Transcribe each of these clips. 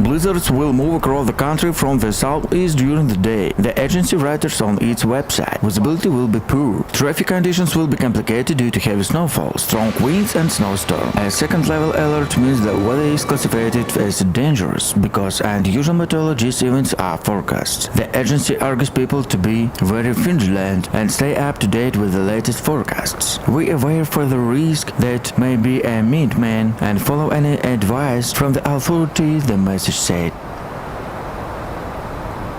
Blizzards will move across the country from the southeast during the day. The agency writes on its website. Visibility will be poor. Traffic conditions will be complicated due to heavy snowfall, strong winds and snowstorm. A second-level alert means the weather is classified as dangerous because unusual meteorological events are forecast. The agency urges people to be very vigilant and stay up to date with the latest forecasts. We are aware for the risk that may be a midman and follow any advice from the authorities, the message said.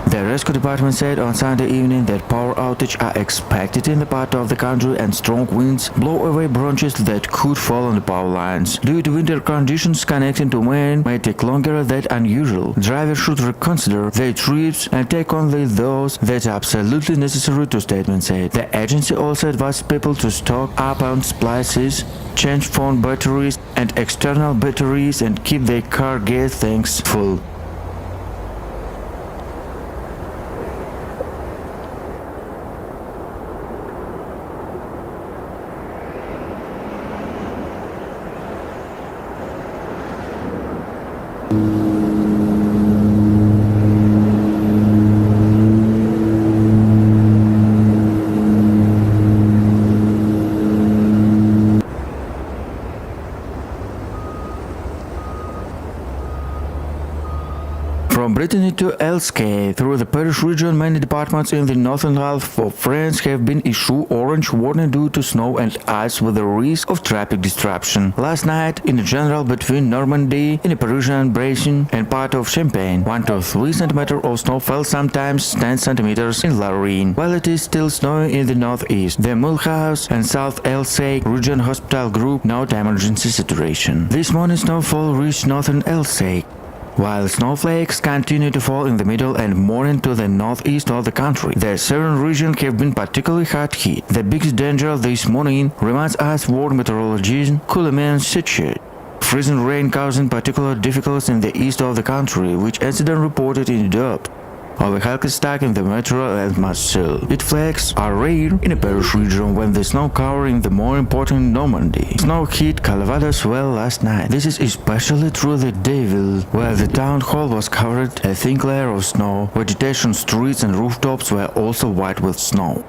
The rescue department said on Sunday evening that power outages are expected in the part of the country and strong winds blow away branches that could fall on the power lines. Due to winter conditions, connecting to main may take longer than unusual. Drivers should reconsider their trips and take only those that are absolutely necessary, to statement said. The agency also advised people to stock up on supplies, change phone batteries and external batteries and keep their car gas tanks full. From Brittany to Elske, through the Paris region, many departments in the northern half of France have been issued orange warning due to snow and ice with the risk of traffic disruption. Last night, in general between Normandy, in the Parisian Basin and part of Champagne, 1 to 3 cm of snow fell, sometimes 10 cm in Lorraine. While it is still snowing in the northeast, the Mulhouse and South Elske region hospital group note emergency situation. This morning snowfall reached northern Elske, while snowflakes continue to fall in the middle and morning to the northeast of the country. The southern region have been particularly hard hit. The biggest danger this morning remains us world meteorologist Coleman said. Freezing rain causing particular difficulties in the east of the country, which incident reported in Dub. Overhaul stuck in the metro and Marseille. Its flakes are rare in the Paris region when the snow covering the more important Normandy. Snow hit Calvados as well last night. This is especially true the Deville, where the town hall was covered a thin layer of snow. Vegetation, streets and rooftops were also white with snow.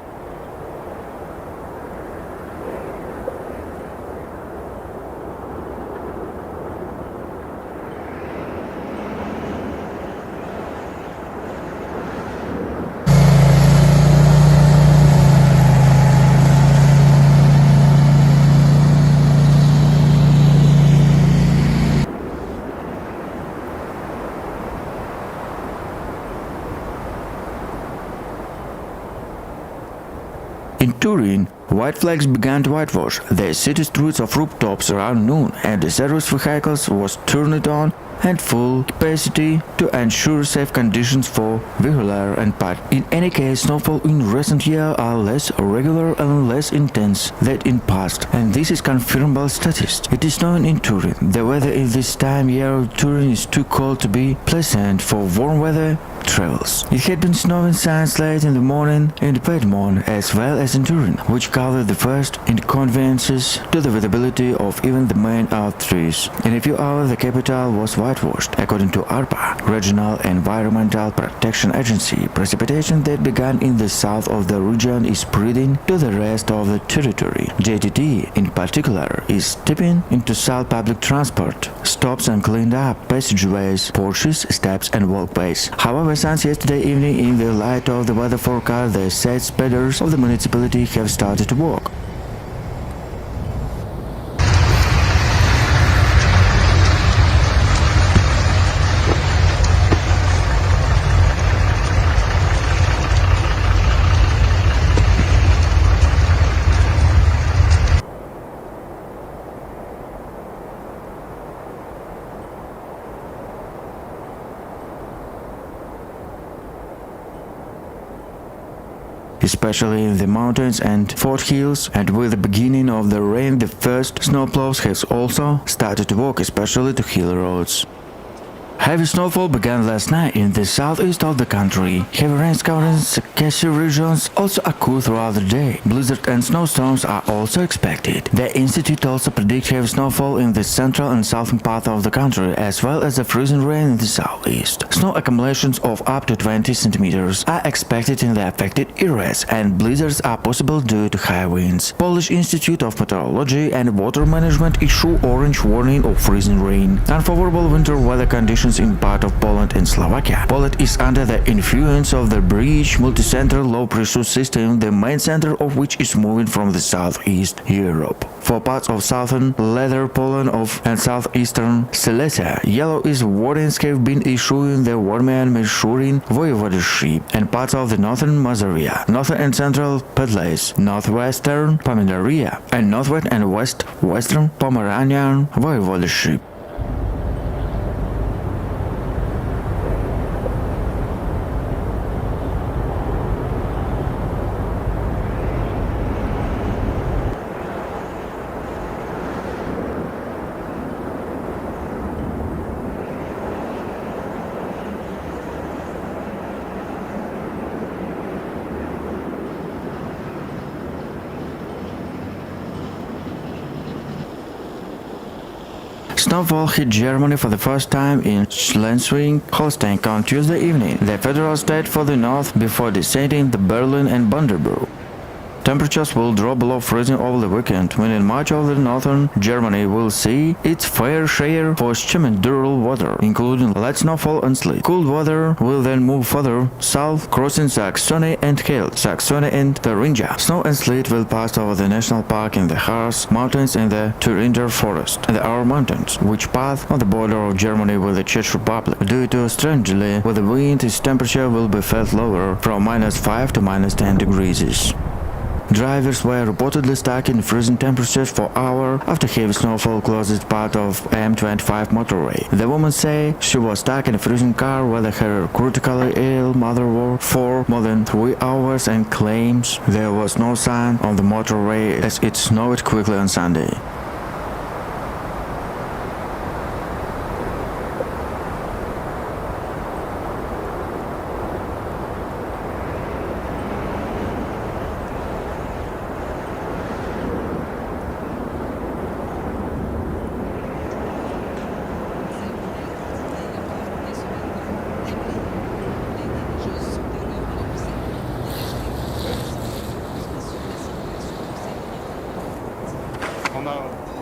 In Turin, white flags began to whitewash the city streets of rooftops around noon, and the service vehicles was turned on at full capacity to ensure safe conditions for vehicular and part. In any case, snowfall in recent years are less regular and less intense than in past, and this is confirmed by statistics. It is snowing in Turin. The weather in this time year Turin is too cold to be pleasant for warm weather travels. It had been snowing since late in the morning in the Piedmont as well as in Turin, which covered the first inconveniences to the visibility of even the main arteries. In a few hours, the capital was whitewashed. According to ARPA, Regional Environmental Protection Agency, precipitation that began in the south of the region is spreading to the rest of the territory. JTT, in particular, is stepping into south public transport, stops and cleaned up passageways, porches, steps and walkways. However, since yesterday evening, in the light of the weather forecast, the set speeders of the municipality have started to work. Especially in the mountains and foothills, and with the beginning of the rain, the first snowplows has also started to work, especially to hill roads. Heavy snowfall began last night in the southeast of the country. Heavy rains covering Circassian regions also occur throughout the day. Blizzard and snowstorms are also expected. The institute also predicts heavy snowfall in the central and southern part of the country, as well as a freezing rain in the southeast. Snow accumulations of up to 20 centimeters are expected in the affected areas, and blizzards are possible due to high winds. Polish Institute of Meteorology and Water Management issue orange warning of freezing rain. Unfavorable winter weather conditions in part of Poland and Slovakia. Poland is under the influence of the British multi-center low-pressure system, the main center of which is moving from the southeast Europe. For parts of southern Leather Poland and southeastern Silesia, yellow is warnings have been issued in the Warmian Mashuryn voivodeship and parts of the northern Mazaria, northern and central Podlasie, northwestern Pomerania, and northwest and western Pomeranian voivodeship. Snowfall hit Germany for the first time in Schleswig-Holstein on Tuesday evening, the federal state for the north, before descending to Berlin and Brandenburg. Temperatures will drop below freezing over the weekend, meaning much of the northern Germany will see its fair share of semi-dural weather, including light snowfall and sleet. Cold weather will then move further south, crossing Saxony and Halle, Saxony and Thuringia. Snow and sleet will pass over the national park in the Harz Mountains and the Thüringer Forest, and the Aur Mountains, which pass on the border of Germany with the Czech Republic. Due to strangely with the wind, its temperature will be felt lower, from -5 to -10 degrees. Drivers were reportedly stuck in freezing temperatures for hours after heavy snowfall closed part of M25 motorway. The woman said she was stuck in a freezing car while her critically ill mother was for more than 3 hours and claims there was no sign on the motorway as it snowed quickly on Sunday. On a